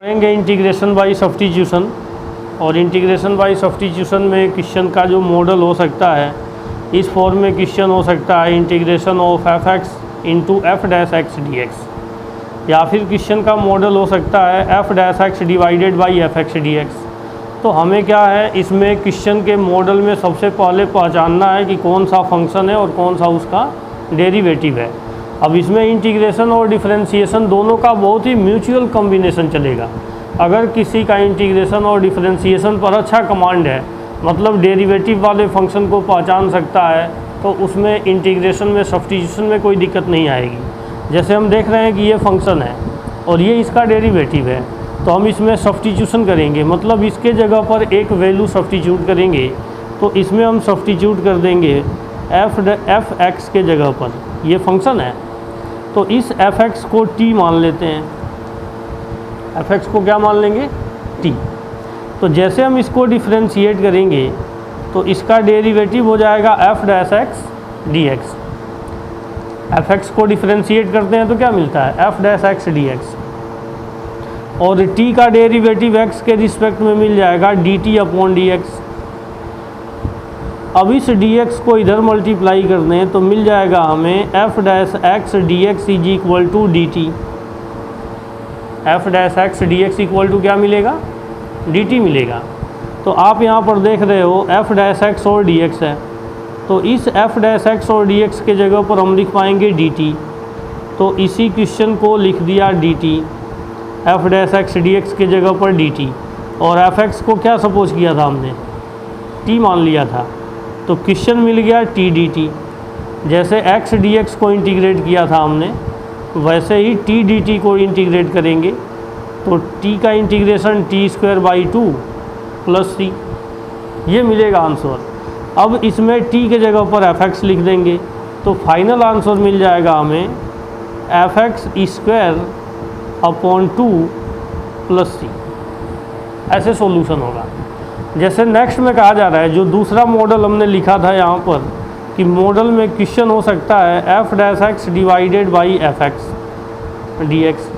करेंगे integration by substitution. और integration by substitution में क्वेश्चन का जो मॉडल हो सकता है, इस फॉर्म में क्वेश्चन हो सकता है integration of F x into F dash x D x, या फिर क्वेश्चन का मॉडल हो सकता है F dash x divided by F x D X. तो हमें क्या है, इसमें क्वेश्चन के मॉडल में सबसे पहले पहचानना है कि कौन सा फंक्शन है और कौन सा उसका डेरिवेटिव है। अब इसमें इंटीग्रेशन और डिफरेंशिएशन दोनों का बहुत ही म्यूचुअल कॉम्बिनेशन चलेगा। अगर किसी का इंटीग्रेशन और डिफरेंशिएशन पर अच्छा कमांड है, मतलब डेरिवेटिव वाले फंक्शन को पहचान सकता है, तो उसमें इंटीग्रेशन में सब्स्टिट्यूशन में कोई दिक्कत नहीं आएगी। जैसे हम देख रहे हैं कि ये फंक्शन है और ये इसका डेरिवेटिव है, तो हम इसमें सब्स्टिट्यूशन करेंगे, मतलब इसके जगह पर एक वैल्यू सब्स्टिट्यूट करेंगे। तो इसमें हम सब्स्टिट्यूट कर देंगे एफ एक्स के जगह पर, ये फंक्शन है तो इस एफ एक्स को टी मान लेते हैं। एफ एक्स को क्या मान लेंगे, टी। तो जैसे हम इसको डिफरेंशिएट करेंगे तो इसका डेरिवेटिव हो जाएगा F dash x D x. F x को डिफरेंशिएट करते हैं तो क्या मिलता है, F dash x D x. और टी का डेरिवेटिव एक्स के रिस्पेक्ट में मिल जाएगा D T upon D x. अब इस dx को इधर मल्टीप्लाई कर दें तो मिल जाएगा हमें f dash x D x is equal to d t. F dash x D x equal to क्या मिलेगा, dt मिलेगा। तो आप यहाँ पर देख रहे हो f डैश एक्स और dx है, तो इस f डैश एक्स और dx के जगह पर हम लिख पाएंगे dt। तो इसी क्वेश्चन को लिख दिया dt, f dash x dx के जगह पर dt। और f x को क्या सपोज किया था हमने, t मान लिया था, तो क्वेश्चन मिल गया टी डी टी। जैसे एक्स डी एक्स को इंटीग्रेट किया था हमने, वैसे ही टी डी टी को इंटीग्रेट करेंगे। तो टी का integration T square by two plus C, ये मिलेगा आंसर। अब इसमें टी के जगह पर एफ एक्स लिख देंगे तो फाइनल आंसर मिल जाएगा हमें F X square upon two plus C. ऐसे सॉल्यूशन होगा। जैसे नेक्स्ट में कहा जा रहा है, जो दूसरा मॉडल हमने लिखा था यहाँ पर कि मॉडल में क्वेश्चन हो सकता है F dash x divided by F x D x.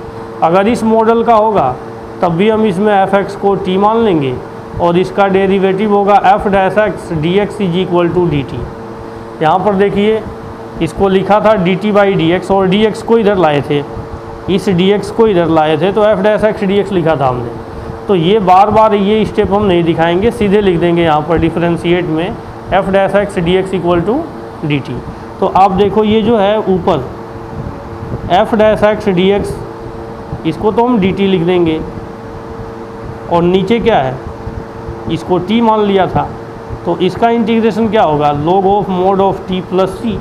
अगर इस मॉडल का होगा तब भी हम इसमें एफ एक्स को टी मान लेंगे और इसका डेरिवेटिव होगा f dash x D x is equal to d t. यहाँ पर देखिए इसको लिखा था d t by d x और डी एक्स को इधर लाए थे, इस डी एक्स को इधर लाए थे, तो F dash x D x लिखा था हमने। तो ये बार बार ये स्टेप हम नहीं दिखाएंगे, सीधे लिख देंगे यहाँ पर डिफरेंशिएट में f dash x D x equal to d t. तो आप देखो ये जो है ऊपर f dash x D x, इसको तो हम डी टी लिख देंगे, और नीचे क्या है, इसको टी मान लिया था, तो इसका इंटीग्रेशन क्या होगा, log of mod of T plus C.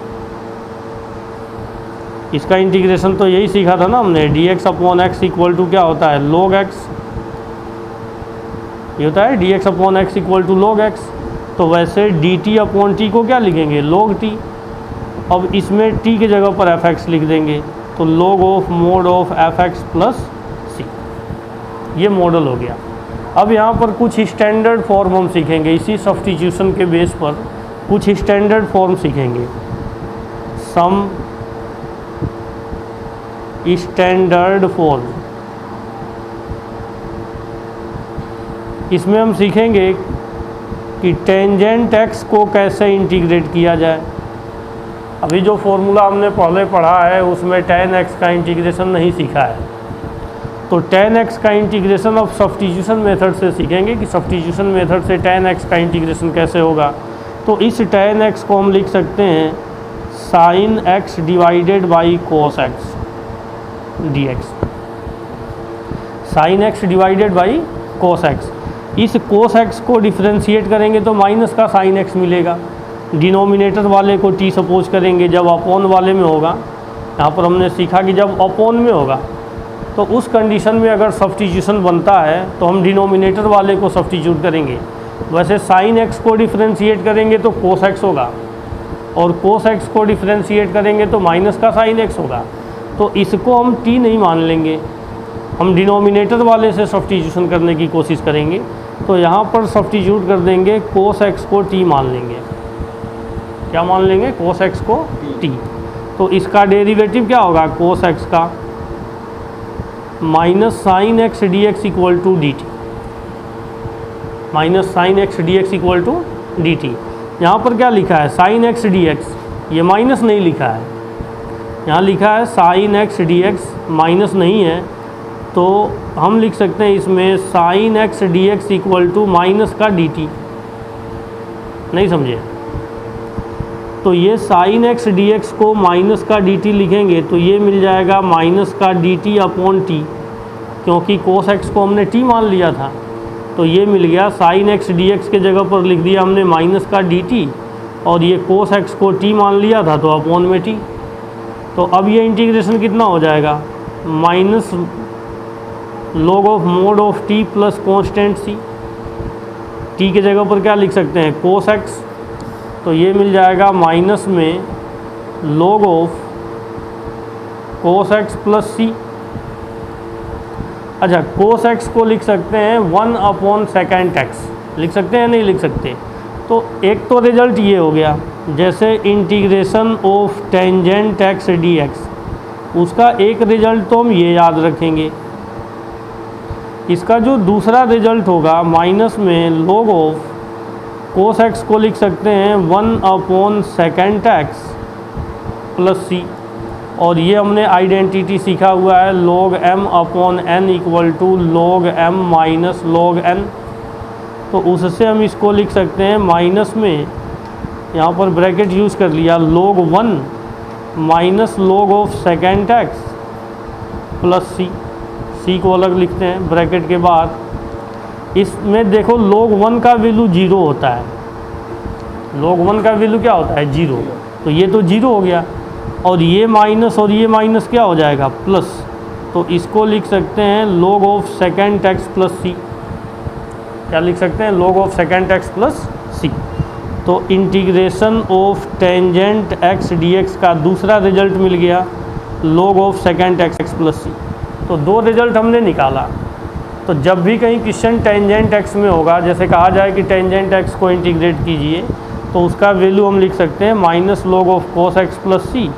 इसका इंटीग्रेशन तो यही सीखा था ना हमने, D X upon X equal to क्या होता है, लॉग एक्स। ये होता है D X upon X equal to log X. तो वैसे डी टी अपॉन टी को क्या लिखेंगे, लॉग टी। अब इसमें टी के जगह पर एफ एक्स लिख देंगे तो log of mod of F X plus C. ये मॉडल हो गया। अब यहाँ पर कुछ स्टैंडर्ड फॉर्म हम सीखेंगे, इसी सब्स्टिट्यूशन के बेस पर कुछ स्टैंडर्ड फॉर्म सीखेंगे। सम स्टैंडर्ड फॉर्म, इसमें हम सीखेंगे कि टेंजेंट एक्स को कैसे इंटीग्रेट किया जाए। अभी जो फॉर्मूला हमने पहले पढ़ा है उसमें tan x का इंटीग्रेशन नहीं सीखा है, तो tan x का इंटीग्रेशन अब सब्स्टिट्यूशन मेथड से सीखेंगे कि सब्स्टिट्यूशन मेथड से tan x का इंटीग्रेशन कैसे होगा। तो इस tan x को हम लिख सकते हैं sin x divided by cos x dx। sin x divided by cos x, इस cos x को डिफरेंशिएट करेंगे तो माइनस का sin x मिलेगा। डिनोमिनेटर वाले को t सपोज करेंगे, जब अपॉन वाले में होगा, यहाँ पर हमने सीखा कि जब अपॉन में होगा तो उस कंडीशन में अगर सब्स्टिट्यूशन बनता है तो हम डिनोमिनेटर वाले को सब्स्टिट्यूट करेंगे। वैसे sin x को डिफरेंशिएट करेंगे तो cos x होगा, और cos x को डिफरेंशिएट करेंगे तो माइनस का sin x होगा। तो इसको हम t नहीं मान लेंगे, हम डिनोमिनेटर वाले से सब्स्टिट्यूशन करने की कोशिश करेंगे। तो यहाँ पर सब्स्टिट्यूट कर देंगे cos x को t मान लेंगे। क्या मान लेंगे, cos x को t। तो इसका डेरिवेटिव क्या होगा, cos x का minus sine x D x equal to d t, minus sine x D x equal to d t. यहाँ पर क्या लिखा है, साइन एक्स डी एक्स, ये माइनस नहीं लिखा है, यहाँ लिखा है sine x D x, minus नहीं है, तो हम लिख सकते हैं इसमें sine x D x equal to minus का डी टी। नहीं समझे? तो ये साइन एक्स डी एक्स को माइनस का डी टी लिखेंगे तो ये मिल जाएगा माइनस का डी टी अपॉन टी, क्योंकि कोस एक्स को हमने टी मान लिया था, तो ये मिल गया साइन एक्स डी एक्स के जगह पर लिख दिया हमने माइनस का डी टी, और ये कोस एक्स को टी मान लिया था तो अपॉन में टी। तो अब ये इंटीग्रेशन कितना हो जाएगा, minus log of mod of T plus constant c, t के जगह पर क्या लिख सकते हैं, कोस एक्स, तो ये मिल जाएगा माइनस में log of cos X plus C. अच्छा, कोस एक्स को लिख सकते हैं 1 अपॉन सेकेंड एक्स, लिख सकते हैं नहीं लिख सकते? तो एक तो रिजल्ट ये हो गया, जैसे integration of tangent x D x, उसका एक रिजल्ट तो हम ये याद रखेंगे। इसका जो दूसरा रिजल्ट होगा माइनस में लॉग ऑफ कोस एक्स को लिख सकते हैं 1 अपॉन सेकेंड एक्स प्लस सी, और ये हमने आइडेंटिटी सीखा हुआ है log m upon n equal to log m minus log n, तो उससे हम इसको लिख सकते हैं माइनस में, यहाँ पर ब्रैकेट यूज़ कर लिया, log 1 minus log of second x plus C, C को अलग लिखते हैं ब्रैकेट के बाद। इसमें देखो log 1 का वैल्यू 0 होता है, log 1 का वैल्यू क्या होता है, 0, तो ये तो 0 हो गया, और ये माइनस क्या हो जाएगा, प्लस, तो इसको लिख सकते हैं log of second x plus C, क्या लिख सकते हैं, log of second x plus C. तो integration of tangent x D x का दूसरा रिजल्ट मिल गया log of second x plus C. तो दो रिजल्ट हमने निकाला। तो जब भी कहीं क्वेश्चन टेंजेंट एक्स में होगा, जैसे कहा जाए कि टेंजेंट एक्स को इंटीग्रेट कीजिए, तो उसका वैल्यू हम लिख सकते हैं minus log of cos X plus C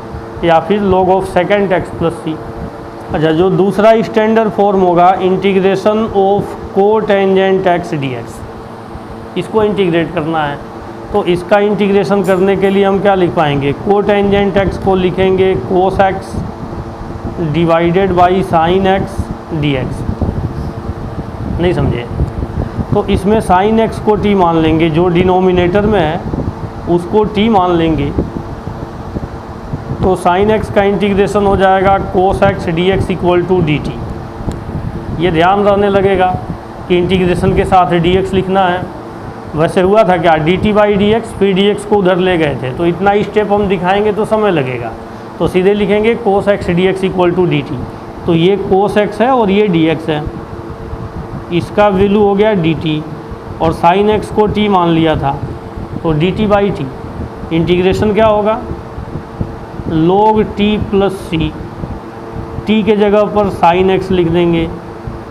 या फिर log of second x plus C. अच्छा, जो दूसरा स्टैंडर्ड फॉर्म होगा integration of cotangent x D x, इसको इंटीग्रेट करना है, तो इसका इंटीग्रेशन करने के लिए हम क्या लिख पाएंगे, को टेंजेंट एक्स को लिखेंगे cos X divided by sine x D x. नहीं समझे? तो इसमें साइन एक्स को टी मान लेंगे, जो डिनोमिनेटर में है उसको टी मान लेंगे, तो साइन एक्स का इंटीग्रेशन हो जाएगा cos x D x equal to d t. ये ध्यान रहने लगेगा कि इंटीग्रेशन के साथ डी एक्स लिखना है। वैसे हुआ था क्या, D t by d x, फिर डी एक्स को उधर ले गए थे, तो इतना स्टेप हम दिखाएंगे तो समय लगेगा, तो सीधे लिखेंगे cos x D x equal to d t. तो ये कोस एक्स है और ये डी एक्स है, इसका वैल्यू हो गया डी टी, और साइन एक्स को टी मान लिया था, तो D t by T. Integration क्या होगा, log टी प्लस सी, टी के जगह पर साइन एक्स लिख देंगे,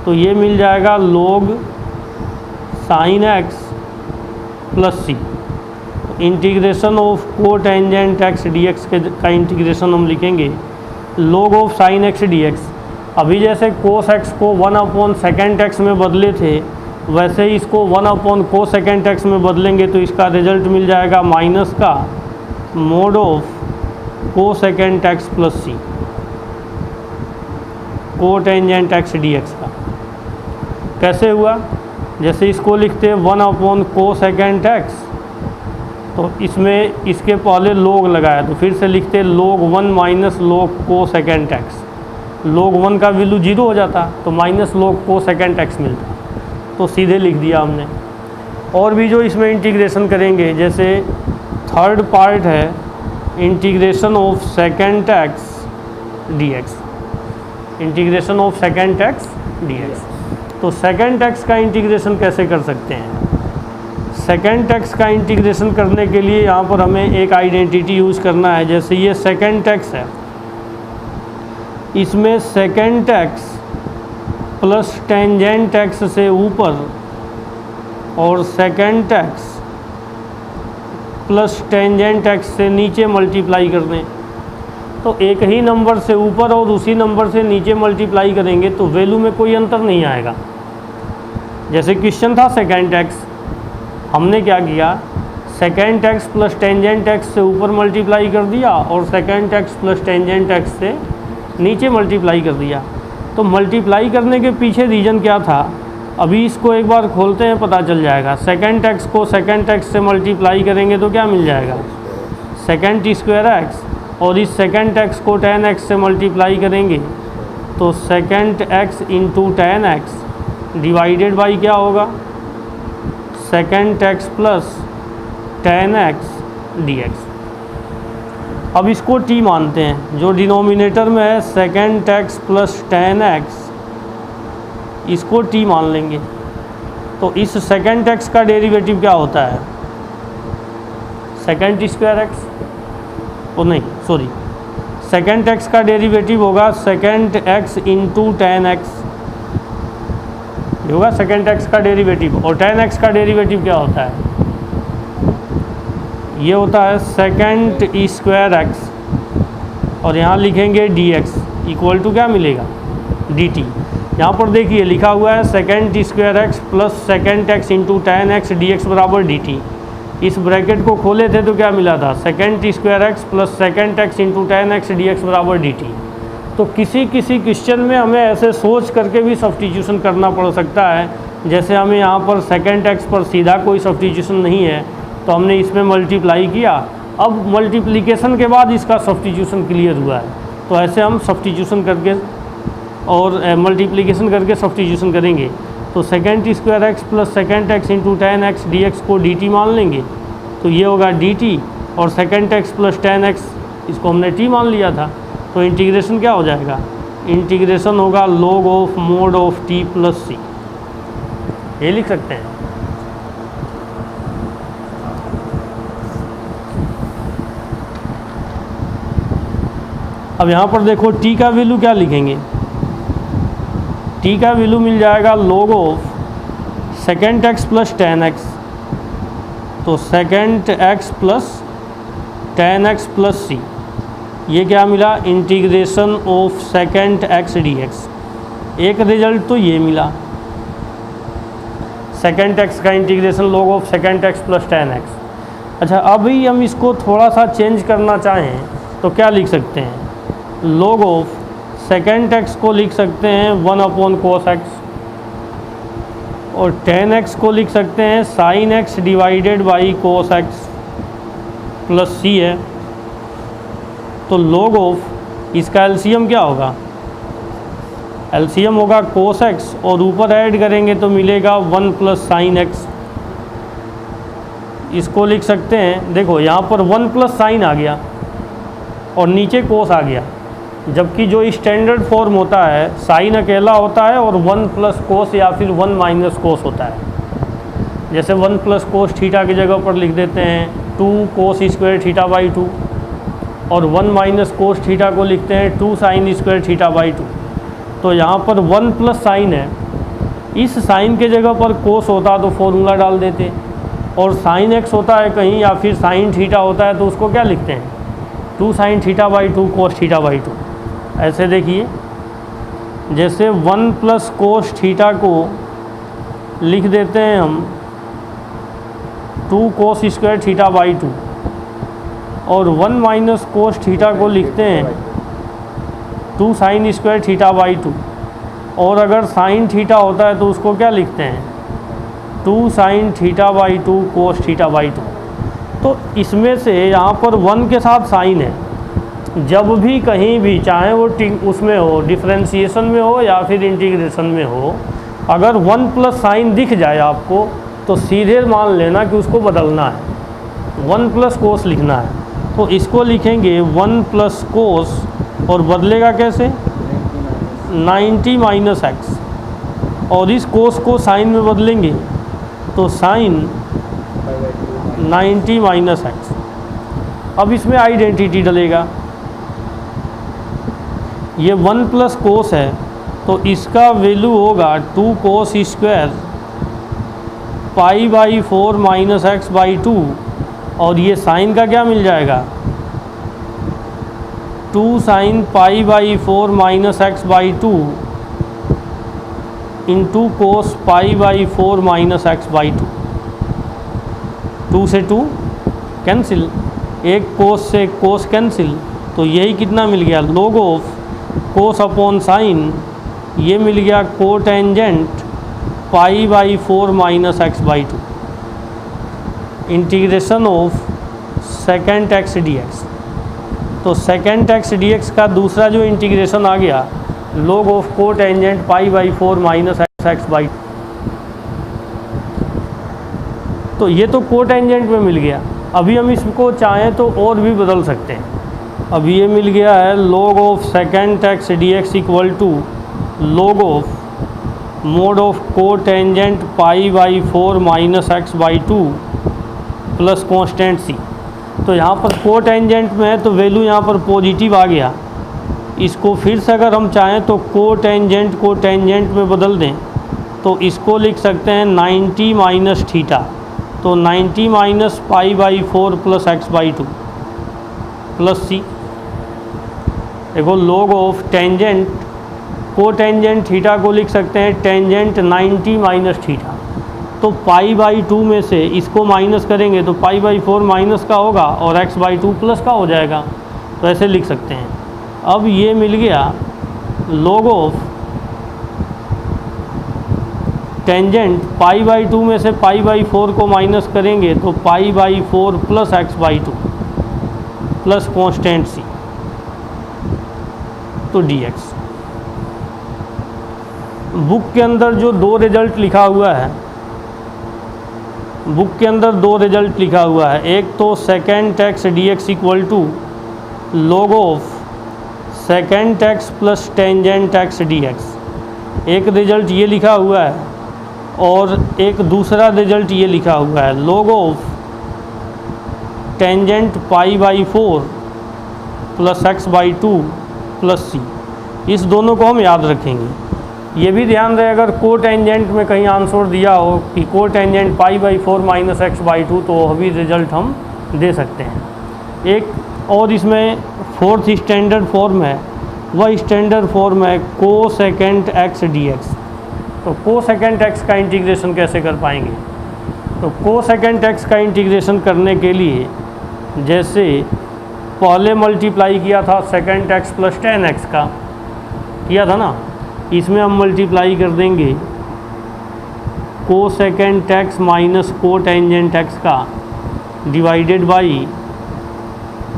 तो ये मिल जाएगा log sine x plus c. Integration of cotangent x D x का इंटीग्रेशन हम लिखेंगे log of sine x D x. अभी जैसे कोस एक्स को 1 अपॉन सेकेंड एक्स में बदले थे, वैसे ही इसको 1 अपॉन को सेकेंड एक्स में बदलेंगे, तो इसका रिजल्ट मिल जाएगा माइनस का मोड ऑफ को सेकेंड एक्स प्लस सी, को टेंजेंट एक्स डी एक्स का। कैसे हुआ, जैसे इसको लिखते 1 अपॉन को सेकेंड एक्स, तो इसमें इसके पहले log लगाया, तो फिर से लिखते log 1 माइनस log को सेकेंड एक्स, log 1 का वैल्यू 0 हो जाता, तो माइनस log को सेकेंड एक्स मिलता, तो सीधे लिख दिया हमने। और भी जो इसमें इंटीग्रेशन करेंगे, जैसे थर्ड पार्ट है integration of second x D x, integration of second x D X. तो सेकेंड एक्स का इंटीग्रेशन कैसे कर सकते हैं, सेकेंड एक्स का इंटीग्रेशन करने के लिए यहाँ पर हमें एक आइडेंटिटी यूज़ करना है। जैसे ये सेकेंड एक्स है, इसमें second x plus tangent x से ऊपर और second x plus tangent x से नीचे मल्टीप्लाई कर दें, तो एक ही नंबर से ऊपर और उसी नंबर से नीचे मल्टीप्लाई करेंगे तो वैल्यू में कोई अंतर नहीं आएगा। जैसे क्वेश्चन था सेकेंड एक्स, हमने क्या किया, second x plus tangent x से ऊपर मल्टीप्लाई कर दिया और second x plus tangent x से नीचे मल्टीप्लाई कर दिया। तो मल्टीप्लाई करने के पीछे रीज़न क्या था, अभी इसको एक बार खोलते हैं, पता चल जाएगा। सेकेंड एक्स को सेकेंड एक्स से मल्टीप्लाई करेंगे तो क्या मिल जाएगा, सेकेंड टी स्क्वायर एक्स, और इस सेकेंड एक्स को टेन एक्स से मल्टीप्लाई करेंगे तो second x into ten x divided by क्या होगा, second x plus tan x D x. अब इसको t मानते हैं, जो डिनोमिनेटर में है second x plus tan x, इसको t मान लेंगे। तो इस सेकेंड एक्स का डेरिवेटिव क्या होता है, सेकेंड टी स्क्वायर एक्स, ओ नहीं सॉरी, सेकेंड एक्स का डेरिवेटिव होगा second x into ten x, ये होगा सेकेंड एक्स का डेरिवेटिव। और टेन एक्स का डेरिवेटिव क्या होता है, ये होता है सेकेंड ई स्क्वायर एक्स, और यहाँ लिखेंगे डी एक्स इक्वल टू क्या मिलेगा, डी टी। यहाँ पर देखिए लिखा हुआ है second T square x plus second x into ten x D x बराबर डी टी। इस ब्रैकेट को खोले थे तो क्या मिला था, second T square x plus second x into ten x D x बराबर डी टी। तो किसी किसी क्वेश्चन में हमें ऐसे सोच करके भी सब्स्टिट्यूशन करना पड़ सकता है। जैसे हमें यहाँ पर सेकेंड एक्स पर सीधा कोई सब्स्टिट्यूशन नहीं है तो हमने इसमें मल्टीप्लाई किया, अब मल्टीप्लिकेशन के बाद इसका सब्स्टिट्यूशन क्लियर हुआ है, तो ऐसे हम सब्स्टिट्यूशन करके और मल्टीप्लिकेशन करके सब्स्टिट्यूशन करेंगे। तो second T square x plus second x into ten x D x को डी टी मान लेंगे, तो ये होगा डी टी, और second x plus tan x इसको हमने टी मान लिया था। तो इंटीग्रेशन क्या हो जाएगा, इंटीग्रेशन होगा log of mod of T plus C, ये लिख सकते हैं। अब यहाँ पर देखो t का वैल्यू क्या लिखेंगे, t का वैल्यू मिल जाएगा log of second x plus tan X, तो second x plus tan X plus C, ये क्या मिला, integration of second x D x. एक रिजल्ट तो ये मिला, सेकेंड एक्स का integration log of second x plus tan X. अच्छा, अभी हम इसको थोड़ा सा चेंज करना चाहें तो क्या लिख सकते हैं, log ऑफ सेकेंड एक्स को लिख सकते हैं 1 अपॉन कोस एक्स, और टेन एक्स को लिख सकते हैं sine X divided by cos X plus C है। तो log ऑफ इसका एलसीएम क्या होगा, एलसीएम होगा कोस एक्स, और ऊपर ऐड करेंगे तो मिलेगा 1 प्लस साइन एक्स। इसको लिख सकते हैं, देखो यहाँ पर 1 प्लस साइन आ गया और नीचे कोस आ गया, जबकि जो स्टैंडर्ड फॉर्म होता है साइन अकेला होता है और 1 प्लस कोस या फिर 1 माइनस कोस होता है। जैसे 1 प्लस कोस थीटा की जगह पर लिख देते हैं 2 कोस स्क्वायर थीटा बाई 2, और 1 माइनस कोस थीटा को लिखते हैं 2 साइन स्क्वायर थीटा बाई 2। तो यहाँ पर 1 प्लस साइन है, इस साइन के जगह पर कोस होता तो फॉर्मूला डाल देते, और साइन एक्स होता है कहीं या फिर साइन थीटा होता है तो उसको क्या लिखते हैं 2 sine theta by 2 cos theta by 2। ऐसे देखिए, जैसे 1 प्लस कोस थीटा को लिख देते हैं हम 2 कोस स्क्वायर थीटा बाई 2, और 1 माइनस कोस थीटा को लिखते हैं 2 साइन स्क्वायर थीटा बाई 2, और अगर साइन थीटा होता है तो उसको क्या लिखते हैं 2 sine theta by 2 cos theta by 2। तो इसमें से यहाँ पर 1 के साथ साइन है, जब भी कहीं भी चाहे वो उसमें हो डिफरेंशिएशन में हो या फिर इंटीग्रेशन में हो, अगर 1 प्लस साइन दिख जाए आपको तो सीधे मान लेना कि उसको बदलना है, 1 प्लस कोस लिखना है। तो इसको लिखेंगे 1 प्लस कोस, और बदलेगा कैसे 90 माइनस एक्स, और इस कोस को साइन में बदलेंगे तो साइन 90 माइनस एक्स। अब इसमें आइडेंटिटी डलेगा, ये 1 प्लस कोस है तो इसका वैल्यू होगा 2 cos square pi by 4 minus x by 2, और ये साइन का क्या मिल जाएगा 2 sin π/4 minus x/2 into cos π/4 minus x/2। 2 से 2 कैंसिल, एक कोस से कोस कैंसिल, तो यही कितना मिल गया, log of cos upon sine, ये मिल गया cotangent π/4 minus x/2 integration of second x D X. तो सेकेंड एक्स डी एक्स का दूसरा जो इंटीग्रेशन आ गया log of cotangent π/4 minus x/2। तो ये तो कोटेंजेंट में मिल गया। अभी हम इसको चाहें तो और भी बदल सकते हैं। अब ये मिल गया है log of second x D x equal to log of mod of cotangent π/4 minus x/2 plus constant C. तो यहाँ पर कोटेंजेंट में है तो वैल्यू यहाँ पर पॉजिटिव आ गया। इसको फिर से अगर हम चाहें तो कोटेंजेंट को टेंजेंट में बदल दें तो इसको लिख सकते हैं 90 माइनस थीटा। तो 90 माइनस π/4 प्लस x/2 प्लस सी। देखो log of tangent cotangent theta को लिख सकते हैं टेंजेंट 90 माइनस थीटा। तो π/2 में से इसको माइनस करेंगे तो π/4 माइनस का होगा और x/2 प्लस का हो जाएगा। तो ऐसे लिख सकते हैं। अब ये मिल गया log ऑफ टेंजेंट π/2 में से π/4 को माइनस करेंगे तो π/4 plus x/2 plus constant C तो dx। बुक के अंदर जो दो रिजल्ट लिखा हुआ है, बुक के अंदर दो रिजल्ट लिखा हुआ है, एक तो second x D x equal to log of second x plus tangent x D x, एक रिजल्ट ये लिखा हुआ है और एक दूसरा रिजल्ट ये लिखा हुआ है log of tangent π/4 plus x/2 plus C. इस दोनों को हम याद रखेंगे। ये भी ध्यान रहे अगर कोटेंजेंट में कहीं आंसर दिया हो कि कोटेंजेंट π/4 माइनस x/2 तो वह भी रिजल्ट हम दे सकते हैं। एक और इसमें फोर्थ स्टैंडर्ड फॉर्म है, वह स्टैंडर्ड फॉर्म है कोसेकेंट एक्स डी एक्स। तो कोसेकेंट एक्स का इंटीग्रेशन कैसे कर पाएंगे? तो कोसेकेंट एक्स का इंटीग्रेशन करने के लिए जैसे पहले मल्टीप्लाई किया था सेकेंड एक्स प्लस 10x का किया था ना, इसमें हम मल्टीप्लाई कर देंगे cosecant X minus cotangent X का divided by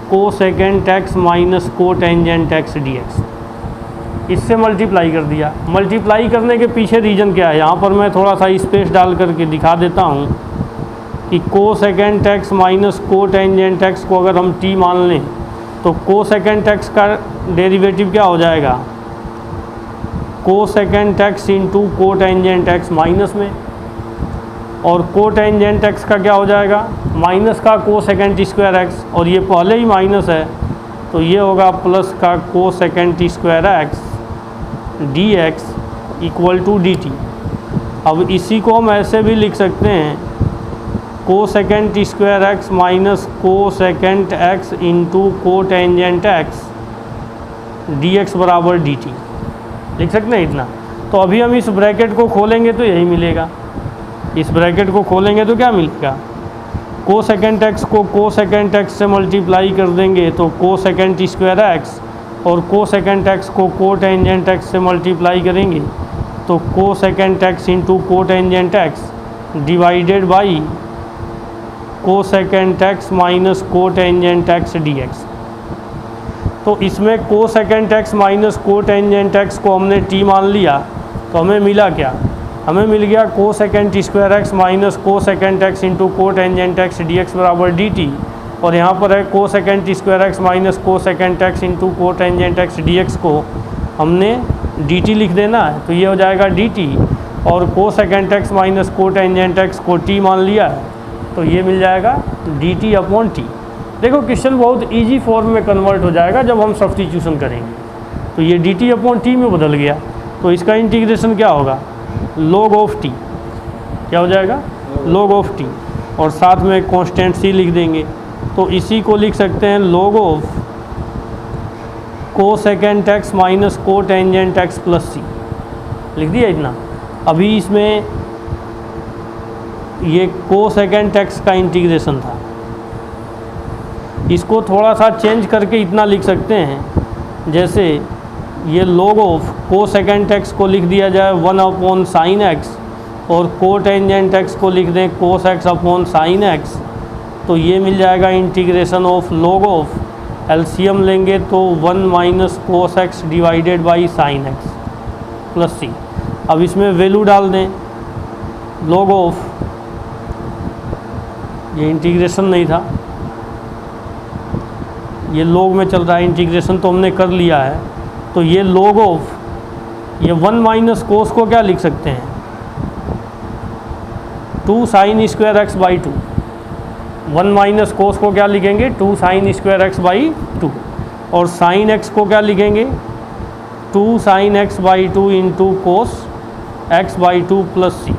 cosecant X minus cotangent x D X. इससे मल्टीप्लाई कर दिया। मल्टीप्लाई करने के पीछे रीज़न क्या है, यहाँ पर मैं थोड़ा सा स्पेस डाल करके दिखा देता हूँ कि cosecant X minus cotangent x को अगर हम t मान लें तो कोसेकेंट एक्स का डेरिवेटिव क्या हो जाएगा, cosecant x into cotangent x minus में, और कोटेंजेंट एक्स का क्या हो जाएगा, माइनस का कोसेकेंट स्क्वायर एक्स, और ये पहले ही माइनस है तो ये होगा प्लस का cosecant square x D x equal to d t. अब इसी को हम ऐसे भी लिख सकते हैं cosecant square x minus cosecant x into cotangent x D x बराबर डी टी लिख सकते हैं इतना। तो अभी हम इस ब्रैकेट को खोलेंगे तो यही मिलेगा। इस ब्रैकेट को खोलेंगे तो क्या मिलेगा, कोसेकेंट एक्स को कोसेकेंट एक्स से मल्टीप्लाई कर देंगे तो कोसेकेंट स्क्वायर एक्स, और कोसेकेंट एक्स को कोटेंजेंट एक्स से मल्टीप्लाई करेंगे तो cosecant x into cotangent x divided by cosecant X minus cotangent x D X. तो इसमें cosecant X minus cotangent x को हमने t मान लिया तो हमें मिला क्या, हमें मिल गया cosecant square x minus cosecant x into cotangent x D x बराबर डी टी, और यहाँ पर है cosecant square x minus cosecant x into cotangent x D x को हमने डी टी लिख देना है तो ये हो जाएगा डी टी, और cosecant X minus cotangent x को t मान लिया है तो ये मिल जाएगा डी टी अपॉन टी। देखो क्वेश्चन बहुत इजी फॉर्म में कन्वर्ट हो जाएगा जब हम सब्स्टिट्यूशन करेंगे। तो ये डी टी अपॉन टी में बदल गया तो इसका इंटीग्रेशन क्या होगा, log ऑफ टी, क्या हो जाएगा log ऑफ टी, और साथ में कांस्टेंट सी लिख देंगे। तो इसी को लिख सकते हैं log of cosecant x minus को टेंजेंट एक्स प्लस सी, लिख दिया इतना। अभी इसमें ये को सेकेंट एक्स का इंटीग्रेशन था, इसको थोड़ा सा चेंज करके इतना लिख सकते हैं, जैसे ये log of cosecant x को लिख दिया जाए 1 अपॉन साइन एक्स और को टेंजेंट एक्स को लिख दें cos X upon sine X, तो ये मिल जाएगा integration of log of, LCM लेंगे तो 1 minus cos X divided by sine x plus C. अब इसमें वैल्यू डाल दें log ऑफ, ये इंटीग्रेशन नहीं था, ये log में चल रहा है, इंटीग्रेशन तो हमने कर लिया है, तो ये log ऑफ, ये 1 माइनस कोस को क्या लिख सकते हैं 2 sine square x by 2, 1 minus कोस को क्या लिखेंगे 2 साइन स्क्वायर एक्स बाई 2, और साइन एक्स को क्या लिखेंगे 2 sine X by 2 into cos X by 2 plus C.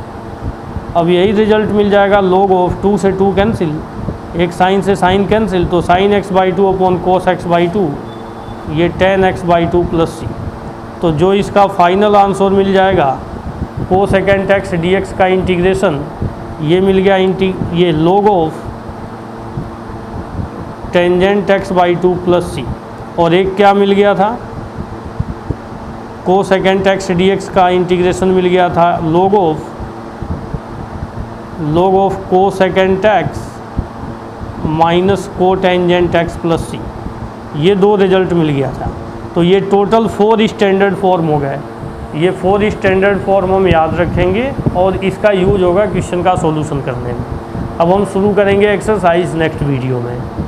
अब यही रिजल्ट मिल जाएगा log ऑफ 2 से 2 कैंसिल, एक साइन से साइन कैंसिल, तो sine X by 2 upon cos X by 2, ये tan X by 2 plus C. तो जो इसका फाइनल आंसर मिल जाएगा cosecant X D x का इंटीग्रेशन, ये मिल गया ये log of tangent X by 2 plus सी, और एक क्या मिल गया था cosecant X D x का इंटीग्रेशन मिल गया था log of cosecant x minus को टेंजेंट एक्स प्लस सी, ये दो रिजल्ट मिल गया था। तो ये टोटल 4 स्टैंडर्ड फॉर्म हो गए, ये 4 स्टैंडर्ड फॉर्म हम याद रखेंगे और इसका यूज होगा क्वेश्चन का सॉल्यूशन करने में। अब हम शुरू करेंगे एक्सरसाइज नेक्स्ट वीडियो में।